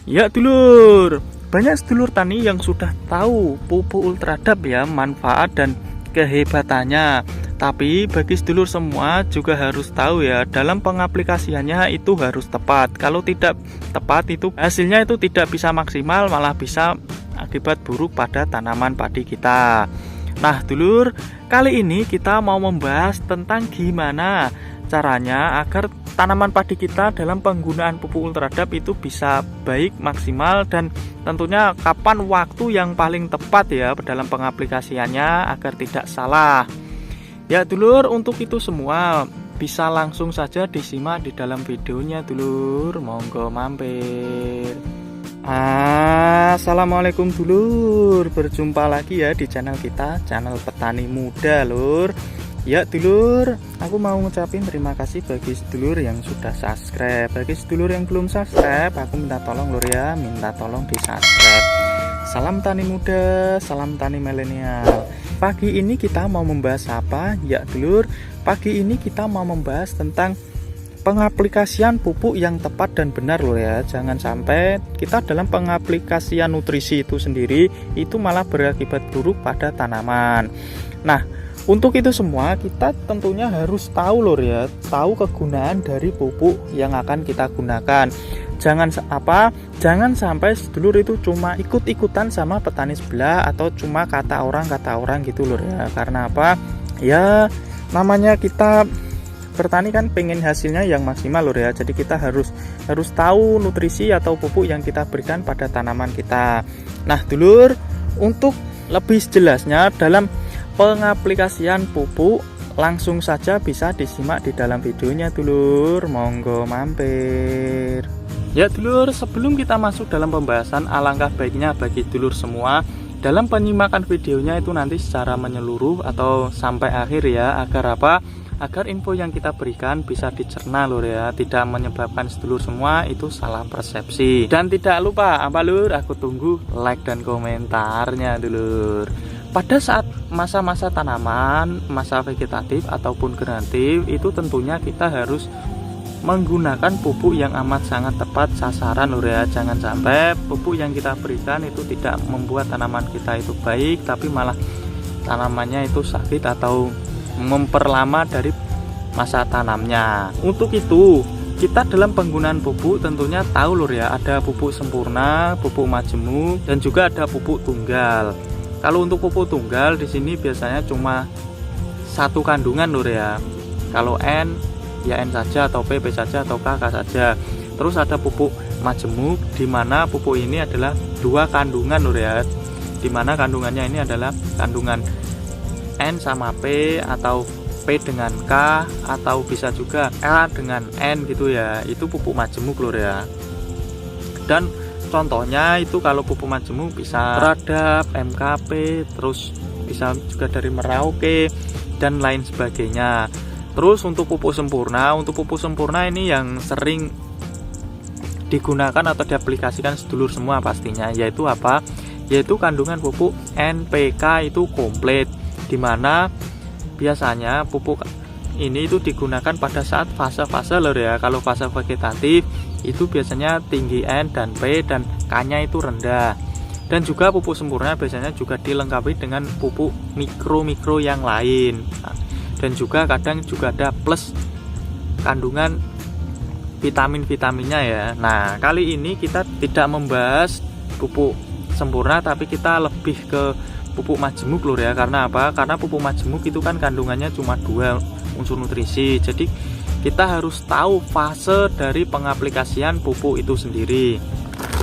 Ya dulur, banyak sedulur tani yang sudah tahu pupuk Ultradap ya, manfaat dan kehebatannya. Tapi bagi sedulur semua juga harus tahu ya, dalam pengaplikasiannya itu harus tepat. Kalau tidak tepat itu hasilnya itu tidak bisa maksimal, malah bisa akibat buruk pada tanaman padi kita. Nah dulur, kali ini kita mau membahas tentang gimana caranya agar tanaman padi kita dalam penggunaan pupuk Ultradap itu bisa baik, maksimal, dan tentunya kapan waktu yang paling tepat ya dalam pengaplikasiannya agar tidak salah. Ya dulur, untuk itu semua bisa langsung saja disimak di dalam videonya dulur, monggo mampir. Assalamualaikum dulur, berjumpa lagi ya di channel kita, channel petani muda lur. Ya dulur, aku mau ngucapin terima kasih bagi sedulur yang sudah subscribe. Bagi sedulur yang belum subscribe, aku minta tolong lur ya, minta tolong di subscribe. Salam tani muda, salam tani milenial. Pagi ini kita mau membahas apa? Ya dulur, pagi ini kita mau membahas tentang pengaplikasian pupuk yang tepat dan benar lur ya. Jangan sampai kita dalam pengaplikasian nutrisi itu sendiri itu malah berakibat buruk pada tanaman. Nah, untuk itu semua kita tentunya harus tahu lur ya, tahu kegunaan dari pupuk yang akan kita gunakan. Jangan sampai sedulur itu cuma ikut-ikutan sama petani sebelah atau cuma kata orang gitu lur ya. Karena apa? Ya namanya kita bertani kan pengen hasilnya yang maksimal lur ya. Jadi kita harus tahu nutrisi atau pupuk yang kita berikan pada tanaman kita. Nah dulur, untuk lebih jelasnya dalam pengaplikasian pupuk langsung saja bisa disimak di dalam videonya dulur, monggo mampir. Ya dulur, sebelum kita masuk dalam pembahasan, alangkah baiknya bagi dulur semua dalam penyimakan videonya itu nanti secara menyeluruh atau sampai akhir ya, agar apa? Agar info yang kita berikan bisa dicerna lur ya, tidak menyebabkan sedulur semua itu salah persepsi. Dan tidak lupa apa lur, aku tunggu like dan komentarnya dulur. Pada saat masa-masa tanaman, masa vegetatif ataupun generatif, itu tentunya kita harus menggunakan pupuk yang amat sangat tepat sasaran lur ya. Jangan sampai pupuk yang kita berikan itu tidak membuat tanaman kita itu baik, tapi malah tanamannya itu sakit atau memperlama dari masa tanamnya. Untuk itu kita dalam penggunaan pupuk tentunya tahu lur ya, ada pupuk sempurna, pupuk majemuk, dan juga ada pupuk tunggal. Kalau untuk pupuk tunggal di sini biasanya cuma satu kandungan lur ya. Kalau N ya N saja, atau P saja, atau KK saja. Terus ada pupuk majemuk, di mana pupuk ini adalah dua kandungan lur ya. Di mana kandungannya ini adalah kandungan N sama P, atau P dengan K, atau bisa juga K dengan N gitu ya. Itu pupuk majemuk lur ya. Dan contohnya itu kalau pupuk majemuk bisa Ultradap, MKP, terus bisa juga dari Merauke dan lain sebagainya. Terus untuk pupuk sempurna ini yang sering digunakan atau diaplikasikan sedulur semua pastinya, yaitu apa? Yaitu kandungan pupuk NPK itu komplit, dimana biasanya pupuk ini itu digunakan pada saat fase-fase lur ya. Kalau fase vegetatif itu biasanya tinggi N dan P dan K-nya itu rendah. Dan juga pupuk sempurna biasanya juga dilengkapi dengan pupuk mikro yang lain. Dan juga kadang juga ada plus kandungan vitaminnya ya. Nah, kali ini kita tidak membahas pupuk sempurna, tapi kita lebih ke pupuk majemuk lur ya. Karena apa? Karena pupuk majemuk itu kan kandungannya cuma 2 unsur nutrisi. Jadi kita harus tahu fase dari pengaplikasian pupuk itu sendiri.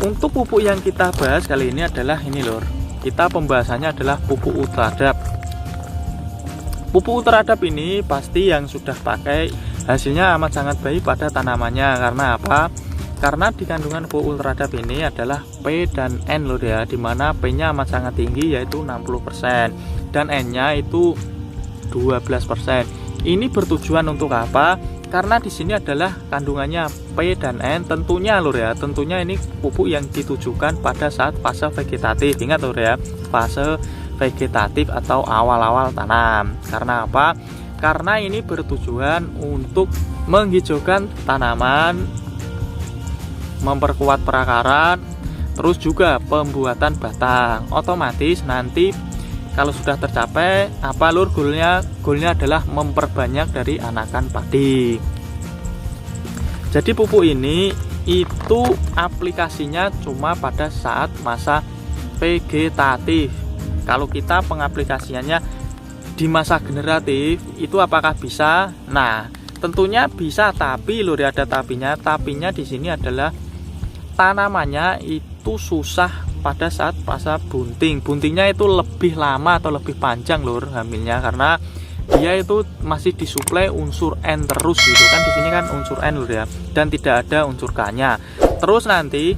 Untuk pupuk yang kita bahas kali ini adalah ini lur. Kita pembahasannya adalah pupuk Ultradap. Pupuk Ultradap ini pasti yang sudah pakai hasilnya amat sangat baik pada tanamannya. Karena apa? Karena di kandungan pupuk Ultradap ini adalah P dan N lur ya, dimana P-nya amat sangat tinggi yaitu 60% dan N-nya itu 12%. Ini bertujuan untuk apa? Karena di sini adalah kandungannya P dan N, tentunya lur ya. Tentunya ini pupuk yang ditujukan pada saat fase vegetatif. Ingat lur ya, fase vegetatif atau awal-awal tanam. Karena apa? Karena ini bertujuan untuk menghijaukan tanaman memperkuat perakaran, terus juga pembuatan batang. Otomatis nanti kalau sudah tercapai apa lur goalnya? Goalnya adalah memperbanyak dari anakan padi. Jadi pupuk ini itu aplikasinya cuma pada saat masa vegetatif. Kalau kita pengaplikasiannya di masa generatif itu apakah bisa? Nah, tentunya bisa, tapi lur ada tapinya. Tapinya di sini adalah tanamannya itu susah pada saat masa bunting. Buntingnya itu lebih lama atau lebih panjang lur hamilnya, karena dia itu masih disuplai unsur N terus gitu kan. Di sini kan unsur N lur ya, dan tidak ada unsur K-nya. Terus nanti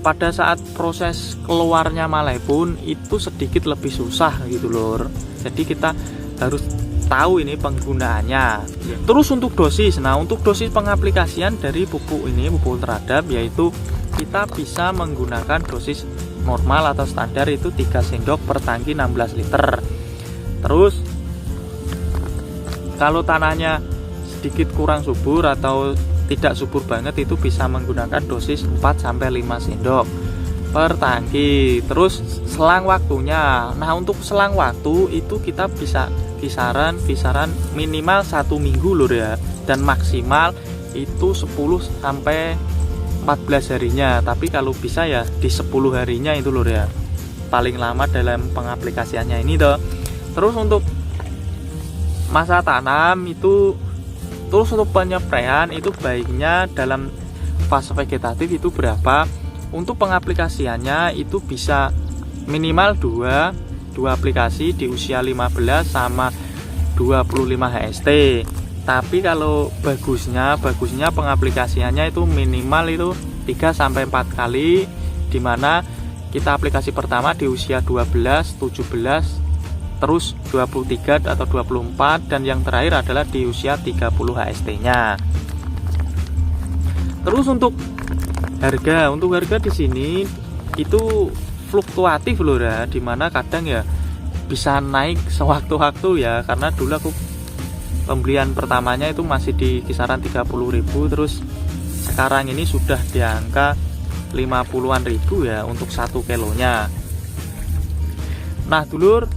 pada saat proses keluarnya malai pun itu sedikit lebih susah gitu lur. Jadi kita harus tahu ini penggunaannya. Terus untuk dosis, nah untuk dosis pengaplikasian dari pupuk ini, pupuk ultradap, yaitu kita bisa menggunakan dosis normal atau standar itu 3 sendok per tangki 16 liter. Terus kalau tanahnya sedikit kurang subur atau tidak subur banget itu bisa menggunakan dosis 4-5 sendok per tangki. Terus selang waktunya, nah untuk selang waktu itu kita bisa kisaran minimal 1 minggu lur ya, dan maksimal itu 10-14 harinya. Tapi kalau bisa ya di 10 harinya itu lur ya, paling lama dalam pengaplikasiannya ini toh. Terus untuk masa tanam itu, terus untuk penyepraian itu baiknya dalam fase vegetatif itu berapa? Untuk pengaplikasiannya itu bisa minimal 2 aplikasi di usia 15 sama 25 HST. Tapi kalau bagusnya pengaplikasiannya itu minimal itu 3-4 kali, dimana kita aplikasi pertama di usia 12, 17, terus 23 atau 24, dan yang terakhir adalah di usia 30 HST nya. Terus untuk harga di sini itu fluktuatif loh ya, dimana kadang ya bisa naik sewaktu-waktu ya, karena dulu aku pembelian pertamanya itu masih di kisaran 30.000, terus sekarang ini sudah di angka 50-an ribu ya untuk 1 kilonya. Nah dulur,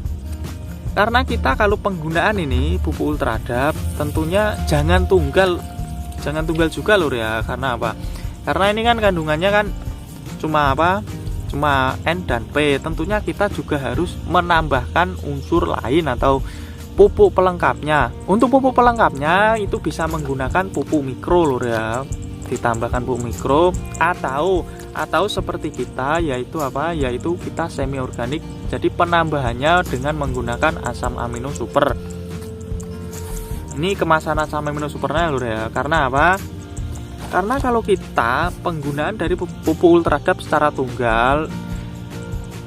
karena kita kalau penggunaan ini pupuk ultradap tentunya jangan tunggal juga lur ya. Karena apa? Karena ini kan kandungannya kan cuma N dan P. Tentunya kita juga harus menambahkan unsur lain atau pupuk pelengkapnya. Untuk pupuk pelengkapnya itu bisa menggunakan pupuk mikro lur ya. Ditambahkan pupuk mikro atau seperti kita, yaitu apa? Yaitu kita semi organik. Jadi penambahannya dengan menggunakan asam amino super. Ini kemasan asam amino supernya lur ya. Karena apa? Karena kalau kita penggunaan dari pupuk ultradap secara tunggal,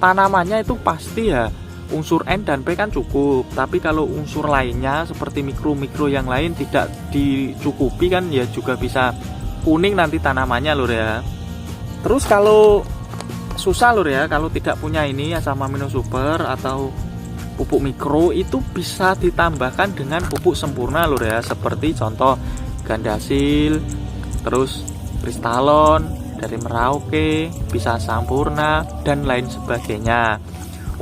tanamannya itu pasti ya unsur N dan P kan cukup. Tapi kalau unsur lainnya seperti mikro yang lain tidak dicukupi kan ya juga bisa kuning nanti tanamannya lur ya. Terus kalau susah lur ya, kalau tidak punya ini asam amino super atau pupuk mikro, itu bisa ditambahkan dengan pupuk sempurna lur ya, seperti contoh Gandasil, terus Kristalon dari Merauke, bisa Sampurna dan lain sebagainya.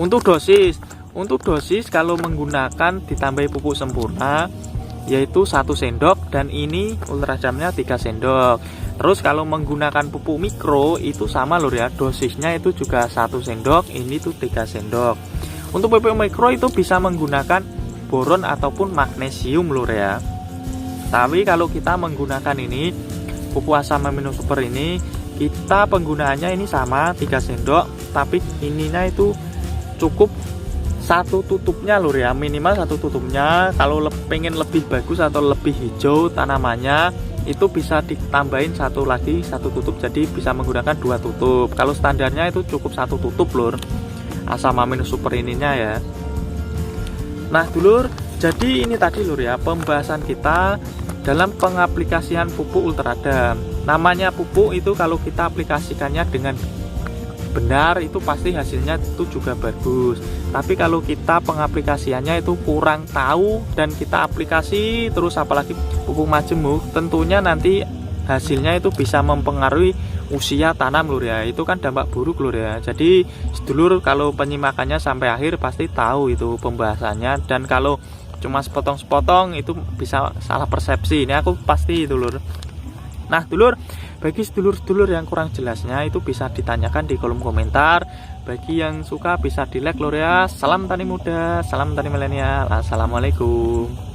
Untuk dosis kalau menggunakan ditambahi pupuk sempurna yaitu 1 sendok, dan ini ultradapnya 3 sendok. Terus kalau menggunakan pupuk mikro itu sama lur ya, dosisnya itu juga 1 sendok, ini tuh 3 sendok. Untuk pupuk mikro itu bisa menggunakan boron ataupun magnesium lur ya. Tapi kalau kita menggunakan ini pupuk asam amino super ini, kita penggunaannya ini sama 3 sendok, tapi ininya itu cukup 1 tutupnya lur ya, minimal 1 tutupnya. Kalau pengen lebih bagus atau lebih hijau tanamannya itu bisa ditambahin 1 tutup, jadi bisa menggunakan 2 tutup. Kalau standarnya itu cukup 1 tutup lur asam amino super ininya ya. Nah dulur, jadi ini tadi lur ya pembahasan kita dalam pengaplikasian pupuk ultradap. Namanya pupuk itu kalau kita aplikasikannya dengan benar itu pasti hasilnya itu juga bagus. Tapi kalau kita pengaplikasiannya itu kurang tahu dan kita aplikasi terus, apalagi pupuk majemuk, tentunya nanti hasilnya itu bisa mempengaruhi usia tanam lur ya. Itu kan dampak buruk lur ya. Jadi sedulur kalau penyimakannya sampai akhir pasti tahu itu pembahasannya, dan kalau cuma sepotong-sepotong itu bisa salah persepsi. Ini aku pasti itu lur. Nah dulur, bagi sedulur-sedulur yang kurang jelasnya itu bisa ditanyakan di kolom komentar. Bagi yang suka bisa di like lur ya. Salam tani muda, salam tani milenial. Assalamualaikum.